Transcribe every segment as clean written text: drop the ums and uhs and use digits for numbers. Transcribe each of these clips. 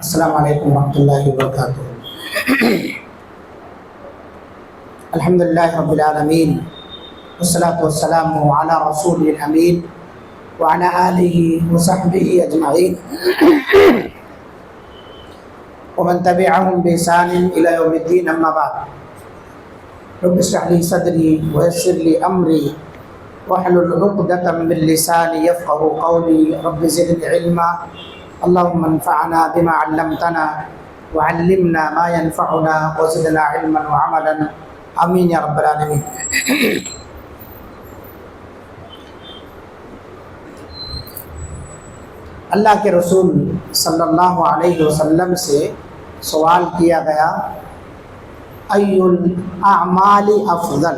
السلام علیکم ورحمۃ اللہ وبرکاتہ۔ الحمدللہ رب العالمین والصلاة والسلام علی رسول الامین وعلی آلہ وصحبہ اجمعین ومن تبعهم بإحسان إلی یوم الدین، اما بعد۔ رب اشرح لی صدری ویسر لی امری واحلل عقدۃ من لسانی یفقهوا قولی، رب زدنی علما، اللهم انفعنا بما علمتنا وعلمنا ما ينفعنا وزدنا علما وعملا، آمین یا رب العالمین۔ اللہ کے رسول صلی اللہ علیہ وسلم سے سوال کیا گیا، ای الاعمال افضل،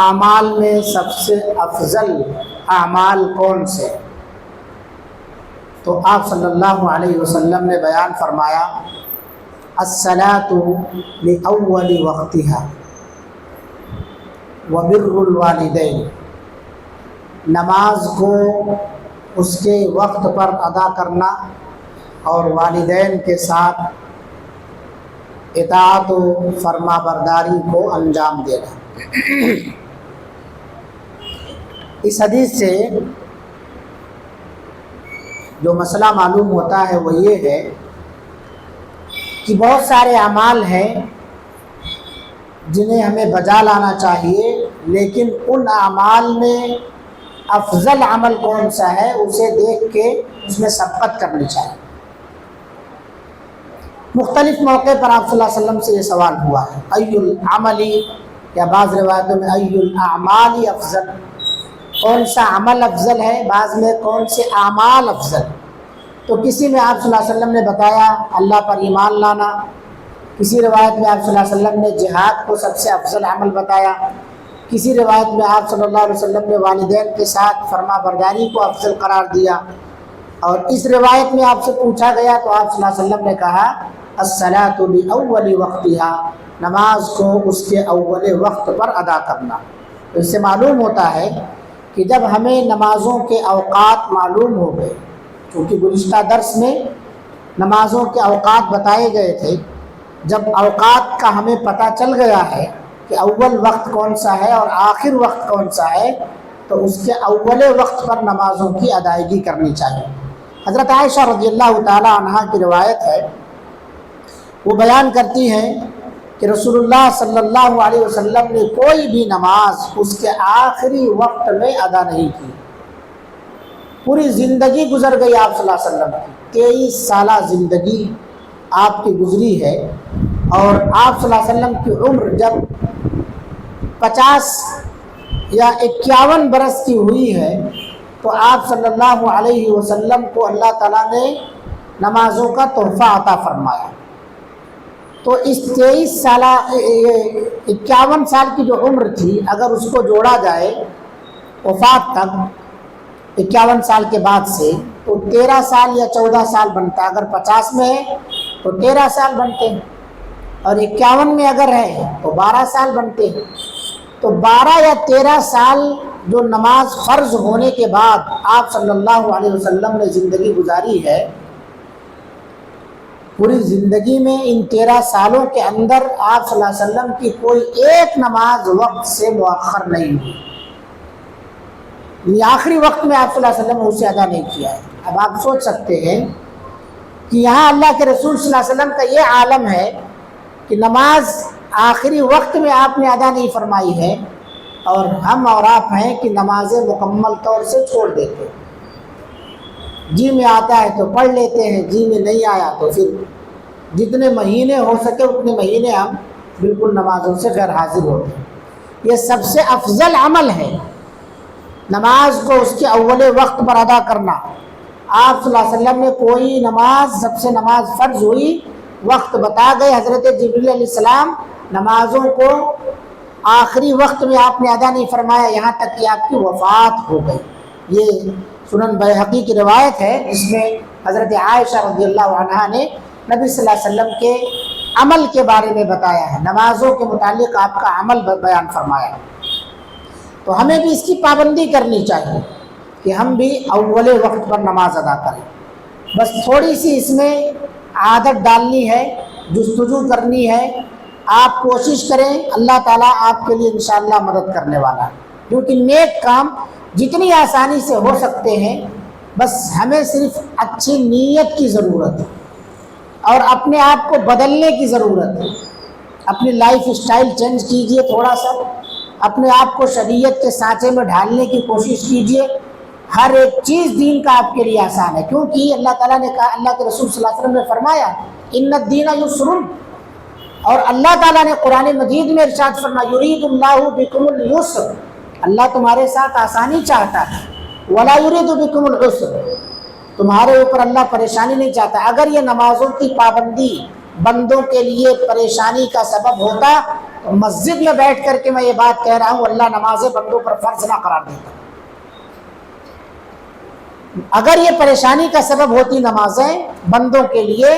اعمال میں سب سے افضل اعمال کون سے؟ تو آپ صلی اللہ علیہ وسلم نے بیان فرمایا، الصلاۃ لأول وقتها وبر الوالدین، نماز کو اس کے وقت پر ادا کرنا اور والدین کے ساتھ اطاعت و فرما برداری کو انجام دینا۔ اس حدیث سے جو مسئلہ معلوم ہوتا ہے وہ یہ ہے کہ بہت سارے اعمال ہیں جنہیں ہمیں بجا لانا چاہیے، لیکن ان اعمال میں افضل عمل کون سا ہے اسے دیکھ کے اس میں سبقت کرنی چاہیے۔ مختلف موقع پر آپ صلی اللہ علیہ وسلم سے یہ سوال ہوا ہے، ای العمل، یا بعض روایتوں میں ای الاعمال افضل، کون سا عمل افضل ہے، بعض میں کون سے اعمال افضل۔ تو کسی میں آپ صلی اللہ علیہ وسلم نے بتایا اللہ پر ایمان لانا، کسی روایت میں آپ صلی اللہ علیہ وسلم نے جہاد کو سب سے افضل عمل بتایا، کسی روایت میں آپ صلی اللہ علیہ وسلم نے والدین کے ساتھ فرما برداری کو افضل قرار دیا، اور اس روایت میں آپ سے پوچھا گیا تو آپ صلی اللہ علیہ وسلم نے کہا الصلاۃ لأول وقتها، نماز کو اس کے اول وقت پر ادا کرنا۔ اس سے معلوم ہوتا ہے کہ جب ہمیں نمازوں کے اوقات معلوم ہو گئے، کیونکہ گزشتہ درس میں نمازوں کے اوقات بتائے گئے تھے، جب اوقات کا ہمیں پتہ چل گیا ہے کہ اول وقت کون سا ہے اور آخر وقت کون سا ہے، تو اس کے اول وقت پر نمازوں کی ادائیگی کرنی چاہیے۔ حضرت عائشہ رضی اللہ تعالی عنہا کی روایت ہے، وہ بیان کرتی ہیں کہ رسول اللہ صلی اللہ علیہ وسلم نے کوئی بھی نماز اس کے آخری وقت میں ادا نہیں کی۔ پوری زندگی گزر گئی آپ صلی اللہ علیہ وسلم کی، 23 سالہ زندگی آپ کی گزری ہے، اور آپ صلی اللہ علیہ وسلم کی عمر جب 50 یا 51 برس کی ہوئی ہے تو آپ صلی اللہ علیہ وسلم کو اللہ تعالیٰ نے نمازوں کا تحفہ عطا فرمایا۔ تو اس 53 سال کی جو عمر تھی، اگر اس کو جوڑا جائے وفات تک 51 سال کے بعد سے، تو 13 سال یا 14 سال بنتا ہے۔ اگر 50 میں ہے تو 13 سال بنتے ہیں، اور 51 میں اگر ہے تو 12 سال بنتے ہیں۔ تو 12 یا 13 سال جو نماز فرض ہونے کے بعد آپ صلی اللہ علیہ وسلم نے زندگی گزاری ہے، پوری زندگی میں ان 13 سالوں کے اندر آپ صلی اللہ علیہ وسلم کی کوئی ایک نماز وقت سے مؤخر نہیں ہوئی، یہ آخری وقت میں آپ صلی اللہ علیہ وسلم نے اسے ادا نہیں کیا ہے۔ اب آپ سوچ سکتے ہیں کہ یہاں اللہ کے رسول صلی اللہ علیہ وسلم کا یہ عالم ہے کہ نماز آخری وقت میں آپ نے ادا نہیں فرمائی ہے، اور ہم اور آپ ہیں کہ نمازیں مکمل طور سے چھوڑ دیتے ہیں، جی میں آتا ہے تو پڑھ لیتے ہیں، جی میں نہیں آیا تو پھر جتنے مہینے ہو سکے اتنے مہینے ہم بالکل نمازوں سے غیر حاضر ہوتے ہیں۔ یہ سب سے افضل عمل ہے، نماز کو اس کے اول وقت پر ادا کرنا۔ آپ صلی اللہ علیہ وسلم نے کوئی نماز، سب سے نماز فرض ہوئی، وقت بتا گئے، حضرت جبریل علیہ السلام نمازوں کو آخری وقت میں آپ نے ادا نہیں فرمایا، یہاں تک کہ آپ کی وفات ہو گئی۔ یہ سنن بیہقی کی روایت ہے، جس میں حضرت عائشہ رضی اللہ عنہا نے نبی صلی اللہ علیہ وسلم کے عمل کے بارے میں بتایا ہے، نمازوں کے متعلق آپ کا عمل بیان فرمایا۔ تو ہمیں بھی اس کی پابندی کرنی چاہیے۔ کہ ہم بھی اول وقت پر نماز ادا کریں. بس تھوڑی سی اس میں عادت ڈالنی ہے، جستجو کرنی ہے. آپ کوشش کریں، اللہ تعالیٰ آپ کے لیے انشاءاللہ مدد کرنے والا ہے. کیونکہ نیک کام جتنی آسانی سے ہو سکتے ہیں، بس ہمیں صرف اچھی نیت کی ضرورت ہے اور اپنے آپ کو بدلنے کی ضرورت ہے. اپنی لائف اسٹائل چینج کیجئے، تھوڑا سا اپنے آپ کو شریعت کے سانچے میں ڈھالنے کی کوشش کیجئے. ہر ایک چیز دین کا آپ کے لیے آسان ہے، کیونکہ اللہ تعالیٰ نے کہا، اللہ کے رسول صلی اللہ علیہ وسلم نے فرمایا ان الدین یسر. اور اللہ تعالیٰ نے قرآن مجید میں ارشاد فرمایا یرید اللہ بکم الیسر، اللہ تمہارے ساتھ آسانی چاہتا ہے. ولا یرید بکم العسر، تمہارے اوپر اللہ پریشانی نہیں چاہتا. اگر یہ نمازوں کی پابندی بندوں کے لیے پریشانی کا سبب ہوتا تو مسجد میں بیٹھ کر کے میں یہ بات کہہ رہا ہوں، اللہ نمازیں بندوں پر فرض نہ قرار دیتا. اگر یہ پریشانی کا سبب ہوتی نمازیں بندوں کے لیے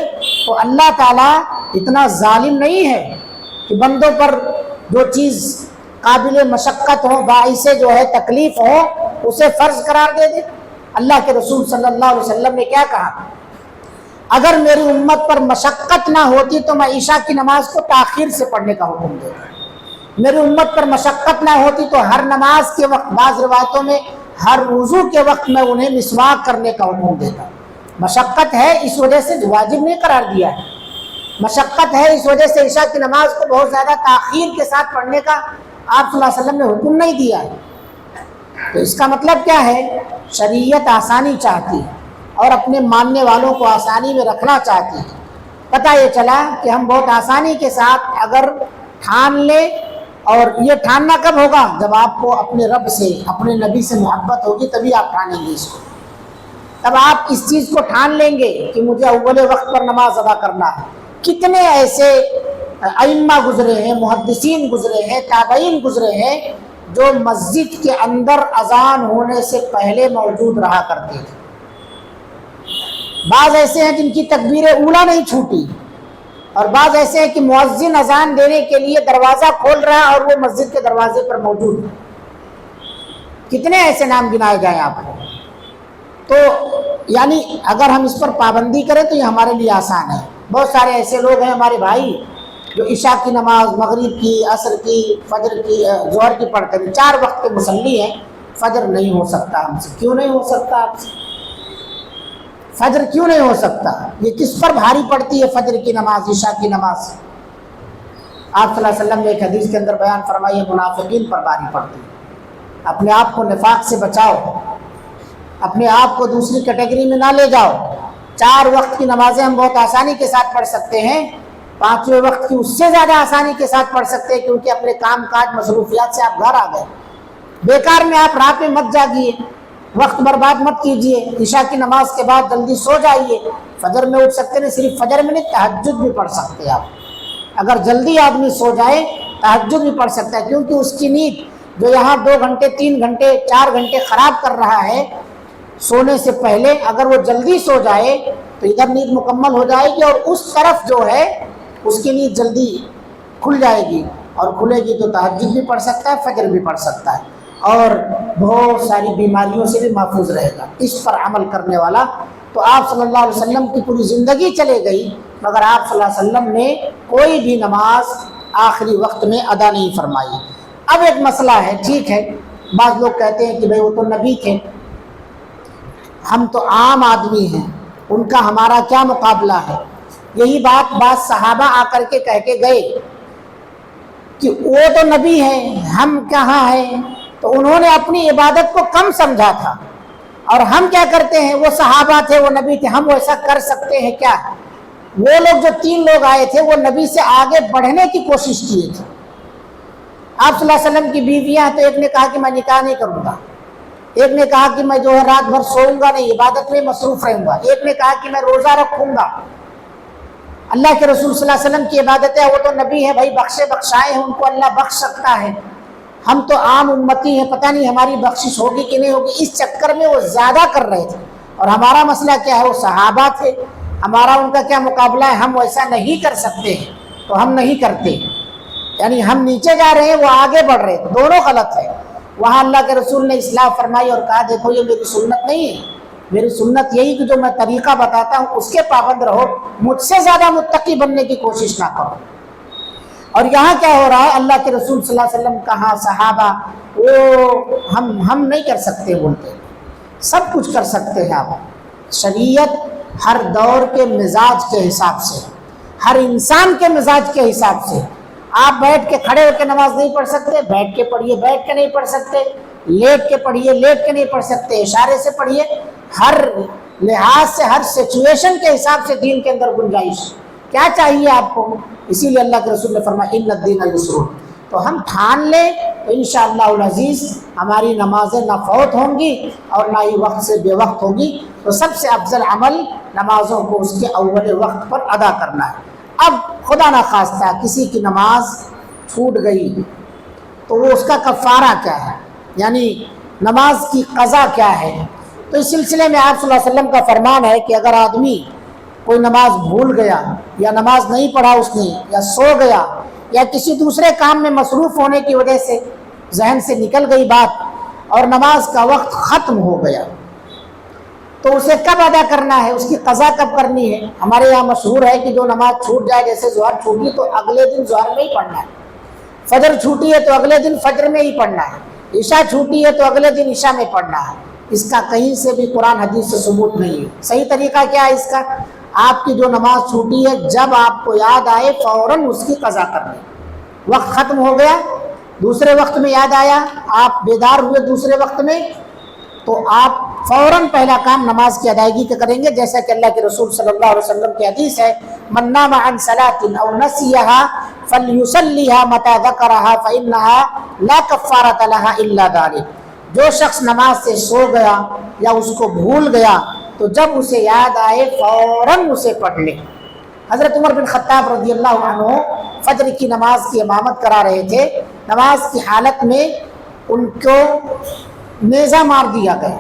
تو اللہ تعالیٰ اتنا ظالم نہیں ہے کہ بندوں پر جو چیز قابل مشقت ہو، باعث جو ہے تکلیف ہو، اسے فرض قرار دے دے. اللہ کے رسول صلی اللہ علیہ وسلم نے کیا کہا؟ اگر میری امت پر مشقت نہ ہوتی تو میں عشاء کی نماز کو تاخیر سے پڑھنے کا حکم دیتا. میری امت پر مشقت نہ ہوتی تو ہر نماز کے وقت، بعض روایتوں میں ہر وضو کے وقت میں انہیں مسواک کرنے کا حکم دیتا. مشقت ہے اس وجہ سے واجب نہیں قرار دیا ہے، مشقت ہے اس وجہ سے عشاء کی نماز کو بہت زیادہ تاخیر کے ساتھ پڑھنے کا آپ صلی اللہ علیہ وسلم نے حکم نہیں دیا ہے. تو اس کا مطلب کیا ہے؟ شریعت آسانی چاہتی ہے اور اپنے ماننے والوں کو آسانی میں رکھنا چاہتی ہے. پتہ یہ چلا کہ ہم بہت آسانی کے ساتھ اگر ٹھان لیں، اور یہ ٹھاننا کب ہوگا؟ جب آپ کو اپنے رب سے، اپنے نبی سے محبت ہوگی تبھی آپ ٹھانیں گے اس کو. تب آپ اس چیز کو ٹھان لیں گے کہ مجھے اول وقت پر نماز ادا کرنا ہے. کتنے ایسے ائمہ گزرے ہیں، محدثین گزرے ہیں، تابعین گزرے ہیں جو مسجد کے اندر اذان ہونے سے پہلے موجود رہا کرتے تھے. بعض ایسے ہیں جن کی تکبیر اولیٰ نہیں چھوٹی، اور بعض ایسے ہیں کہ مؤذن اذان دینے کے لیے دروازہ کھول رہا ہے اور وہ مسجد کے دروازے پر موجود ہے. کتنے ایسے نام گنائے جائیں آپ کو. تو یعنی اگر ہم اس پر پابندی کریں تو یہ ہمارے لیے آسان ہے. بہت سارے ایسے لوگ ہیں ہمارے بھائی جو عشاء کی نماز، مغرب کی، عصر کی، فجر کی، ظہر کی پڑھتے ہیں. 4 وقت کے مصلی ہیں. فجر نہیں ہو سکتا ہم سے. کیوں نہیں ہو سکتا آپ سے؟ فجر کیوں نہیں ہو سکتا؟ یہ کس پر بھاری پڑتی ہے فجر کی نماز، عشاء کی نماز؟ آپ صلی اللہ علیہ وسلم نے ایک حدیث کے اندر بیان فرمائی ہے منافقین پر بھاری پڑتی ہے. اپنے آپ کو نفاق سے بچاؤ، اپنے آپ کو دوسری کیٹیگری میں نہ لے جاؤ. 4 وقت کی نمازیں ہم بہت آسانی کے ساتھ پڑھ سکتے ہیں، 5ویں وقت کی اس سے زیادہ آسانی کے ساتھ پڑھ سکتے ہیں، کیونکہ اپنے کام کاج مصروفیات سے آپ گھر آ گئے. بیکار میں آپ رات میں مت جاگیے، وقت برباد مت کیجیے. عشاء کی نماز کے بعد جلدی سو جائیے. فجر میں اٹھ سکتے نہیں، صرف فجر میں نہیں، تہجد بھی پڑھ سکتے آپ. اگر جلدی آدمی سو جائے تہجد بھی پڑھ سکتا ہے، کیونکہ اس کی نیند جو یہاں 2 گھنٹے 3 گھنٹے 4 گھنٹے خراب کر رہا ہے سونے سے پہلے، اگر وہ جلدی سو جائے تو ادھر نیند مکمل ہو جائے گی اور اس طرف جو ہے اس کی نیند جلدی کھل جائے گی، اور کھلے گی تو تہجد بھی پڑھ سکتا ہے، فجر بھی پڑھ سکتا ہے، اور بہت ساری بیماریوں سے بھی محفوظ رہے گا اس پر عمل کرنے والا. تو آپ صلی اللہ علیہ وسلم کی پوری زندگی چلے گئی مگر آپ صلی اللہ علیہ وسلم نے کوئی بھی نماز آخری وقت میں ادا نہیں فرمائی. اب ایک مسئلہ ہے، ٹھیک ہے، بعض لوگ کہتے ہیں کہ بھئی وہ تو نبی تھے، ہم تو عام آدمی ہیں، ان کا ہمارا کیا مقابلہ ہے. یہی بات بعض صحابہ آ کر کے کہہ کے گئے کہ وہ تو نبی ہیں، ہم کہاں ہیں. تو انہوں نے اپنی عبادت کو کم سمجھا تھا، اور ہم کیا کرتے ہیں، وہ صحابہ تھے، وہ نبی تھے، ہم ویسا کر سکتے ہیں کیا. وہ لوگ جو 3 لوگ آئے تھے وہ نبی سے آگے بڑھنے کی کوشش کیے تھے. آپ صلی اللہ علیہ وسلم کی بیویاں، تو ایک نے کہا کہ میں نکاح نہیں کروں گا، ایک نے کہا کہ میں جو ہے رات بھر سوؤں گا نہیں، عبادت میں مصروف رہوں گا، ایک نے کہا کہ میں روزہ رکھوں گا. اللہ کے رسول صلی اللہ علیہ وسلم کی عبادت ہے، وہ تو نبی ہے بھائی، بخشے بخشائے ہیں، ان کو اللہ بخش سکتا ہے. ہم تو عام امتی ہیں، پتہ نہیں ہماری بخشش ہوگی کہ نہیں ہوگی. اس چکر میں وہ زیادہ کر رہے تھے. اور ہمارا مسئلہ کیا ہے، وہ صحابہ تھے، ہمارا ان کا کیا مقابلہ ہے. ہم ویسا نہیں کر سکتے ہیں تو ہم نہیں کرتے، یعنی ہم نیچے جا رہے ہیں، وہ آگے بڑھ رہے ہیں. دونوں غلط ہے. وہاں اللہ کے رسول نے اصلاح فرمائی اور کہا دیکھو یہ میری سنت نہیں ہے، میری سنت یہی کہ جو میں طریقہ بتاتا ہوں اس کے پابند رہو، مجھ سے زیادہ متقی بننے کی کوشش نہ کرو۔ اور یہاں کیا ہو رہا ہے، اللہ کے رسول صلی اللہ علیہ وسلم کہاں صحابہ وہ ہم نہیں کر سکتے بولتے، سب کچھ کر سکتے ہیں آپ۔ شریعت ہر دور کے مزاج کے حساب سے، ہر انسان کے مزاج کے حساب سے، آپ بیٹھ کے کھڑے ہو کے نماز نہیں پڑھ سکتے، بیٹھ کے پڑھیے، بیٹھ کے نہیں پڑھ سکتے، لیٹ کے پڑھیے، لیٹ کے نہیں پڑھ سکتے، اشارے سے پڑھیے، ہر لحاظ سے ہر سچویشن کے حساب سے دین کے اندر گنجائش۔ کیا چاہیے آپ کو؟ اسی لیے اللہ کے رسول نے فرمایا ان الدین یسر، تو ہم ٹھان لیں تو انشاءاللہ العزیز ہماری نمازیں نہ فوت ہوں گی اور نہ ہی وقت سے بے وقت ہوگی۔ تو سب سے افضل عمل نمازوں کو اس کے اول وقت پر ادا کرنا ہے۔ اب خدا نخواستہ کسی کی نماز چھوٹ گئی تو وہ اس کا کفارہ کیا ہے، یعنی نماز کی قضا کیا ہے؟ تو اس سلسلے میں آپ صلی اللہ علیہ وسلم کا فرمان ہے کہ اگر آدمی کوئی نماز بھول گیا یا نماز نہیں پڑھا اس نے یا سو گیا یا کسی دوسرے کام میں مصروف ہونے کی وجہ سے ذہن سے نکل گئی بات اور نماز کا وقت ختم ہو گیا تو اسے کب ادا کرنا ہے، اس کی قضا کب کرنی ہے؟ ہمارے یہاں مشہور ہے کہ جو نماز چھوٹ جائے، جیسے ظہر چھوٹی تو اگلے دن ظہر میں ہی پڑھنا ہے، فجر چھوٹی ہے تو اگلے دن فجر میں ہی پڑھنا ہے، عشاء چھوٹی ہے تو اگلے دن عشاء میں پڑھنا ہے۔ اس کا کہیں سے بھی قرآن حدیث سے ثبوت نہیں ہے۔ صحیح طریقہ کیا ہے اس کا؟ آپ کی جو نماز چھوٹی ہے جب آپ کو یاد آئے فوراً اس کی قضا کر لیں۔ وقت ختم ہو گیا، دوسرے وقت میں یاد آیا، آپ بیدار ہوئے دوسرے وقت میں، تو آپ فوراً پہلا کام نماز کی ادائیگی کا کریں گے، جیسا کہ اللہ کے رسول صلی اللہ علیہ وسلم کی حدیث ہے من نام عن صلاة او نسیها فلیصلیها متى ذکرها فإنها لا کفارة لها الا ذلك۔ جو شخص نماز سے سو گیا یا اس کو بھول گیا تو جب اسے یاد آئے فوراً اسے پڑھ لے۔ حضرت عمر بن خطاب رضی اللہ عنہ فجر کی نماز کی امامت کرا رہے تھے، نماز کی حالت میں ان کو نیزہ مار دیا گیا،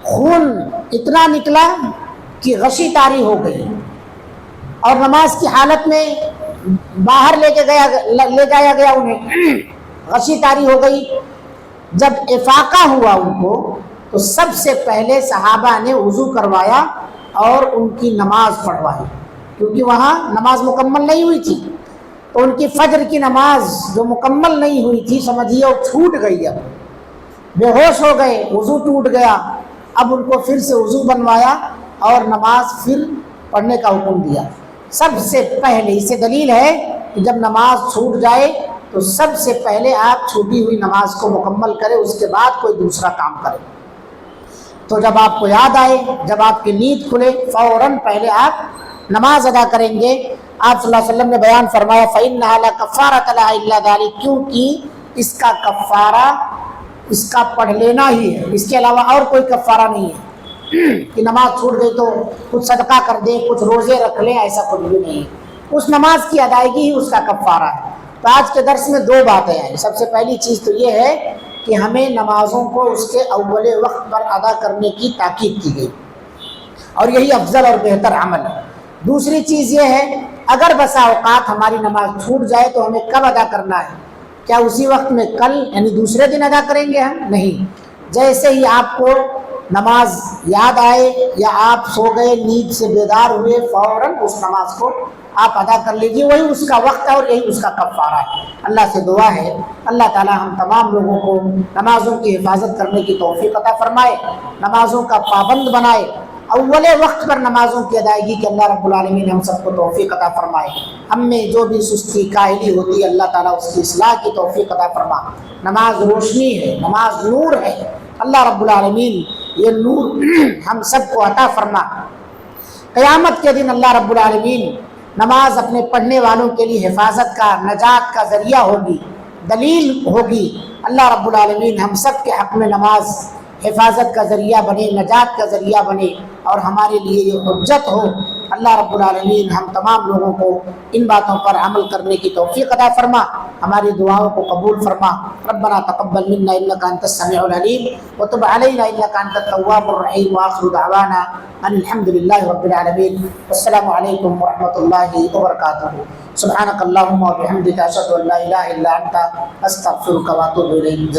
خون اتنا نکلا کہ غشی طاری ہو گئی، اور نماز کی حالت میں باہر لے جایا گیا انہیں، غشی طاری ہو گئی۔ جب افاقہ ہوا ان کو تو سب سے پہلے صحابہ نے وضو کروایا اور ان کی نماز پڑھوائی، کیونکہ وہاں نماز مکمل نہیں ہوئی تھی، تو ان کی فجر کی نماز جو مکمل نہیں ہوئی تھی سمجھیے وہ چھوٹ گئی، اب بے ہوش ہو گئے، وضو ٹوٹ گیا، اب ان کو پھر سے وضو بنوایا اور نماز پھر پڑھنے کا حکم دیا۔ سب سے پہلے اس سے دلیل ہے کہ جب نماز چھوٹ جائے تو سب سے پہلے آپ چھوٹی ہوئی نماز کو مکمل کریں، اس کے بعد کوئی دوسرا کام کریں۔ تو جب آپ کو یاد آئے، جب آپ کی نیند کھلے، فوراً پہلے آپ نماز ادا کریں گے۔ آپ صلی اللہ علیہ وسلم نے بیان فرمایا فَإِنَّهَا لَكَفَّارَةٌ لَهَا إِلَّا ذَلِكَ، کیونکہ اس کا کفارہ اس کا پڑھ لینا ہی ہے، اس کے علاوہ اور کوئی کفارہ نہیں ہے کہ نماز چھوٹ گئی تو کچھ صدقہ کر دیں، کچھ روزے رکھ لیں، ایسا کچھ بھی نہیں ہے۔ اس نماز کی ادائیگی ہی اس کا کفارہ ہے۔ تو آج کے درس میں دو باتیں ہیں۔ سب سے پہلی چیز تو یہ ہے کہ ہمیں نمازوں کو اس کے اول وقت پر ادا کرنے کی تاکید کی گئی، اور یہی افضل اور بہتر عمل ہے۔ دوسری چیز یہ ہے اگر بسا اوقات ہماری نماز چھوٹ جائے تو ہمیں کب ادا کرنا ہے؟ کیا اسی وقت میں کل یعنی دوسرے دن ادا کریں گے ہم؟ نہیں، جیسے ہی آپ کو نماز یاد آئے یا آپ سو گئے، نیند سے بیدار ہوئے، فوراً اس نماز کو آپ ادا کر لیجیے، وہی اس کا وقت ہے اور یہی اس کا کفارہ ہے۔ اللہ سے دعا ہے اللہ تعالی ہم تمام لوگوں کو نمازوں کی حفاظت کرنے کی توفیق عطا فرمائے، نمازوں کا پابند بنائے، اول وقت پر نمازوں کی ادائیگی کے اللہ رب العالمین ہم سب کو توفیق عطا فرمائے۔ ہم میں جو بھی سستی کاہلی ہوتی ہے اللہ تعالیٰ اس کی اصلاح کی توفیق عطا فرما۔ نماز روشنی ہے، نماز نور ہے، اللہ رب العالمین یہ نور ہم سب کو عطا فرما۔ قیامت کے دن اللہ رب العالمین نماز اپنے پڑھنے والوں کے لیے حفاظت کا، نجات کا ذریعہ ہوگی، دلیل ہوگی۔ اللہ رب العالمین ہم سب کے حق میں نماز حفاظت کا ذریعہ بنے، نجات کا ذریعہ بنے اور ہمارے لیے یہ حجت ہو۔ اللہ رب العالمین ہم تمام لوگوں کو ان باتوں پر عمل کرنے کی توفیق عطا فرما، ہماری دعاؤں کو قبول فرما۔ ربنا تقبل منا انك انت السميع العليم وتب علينا انك انت التواب الرحيم، واخر دعوانا ان الحمد لله رب العالمين، والسلام علیکم ورحمۃ اللہ وبرکاتہ۔ سبحانک اللہم و بحمدک اشہد ان لا الہ الا انت استغفرک و اتوب الیک.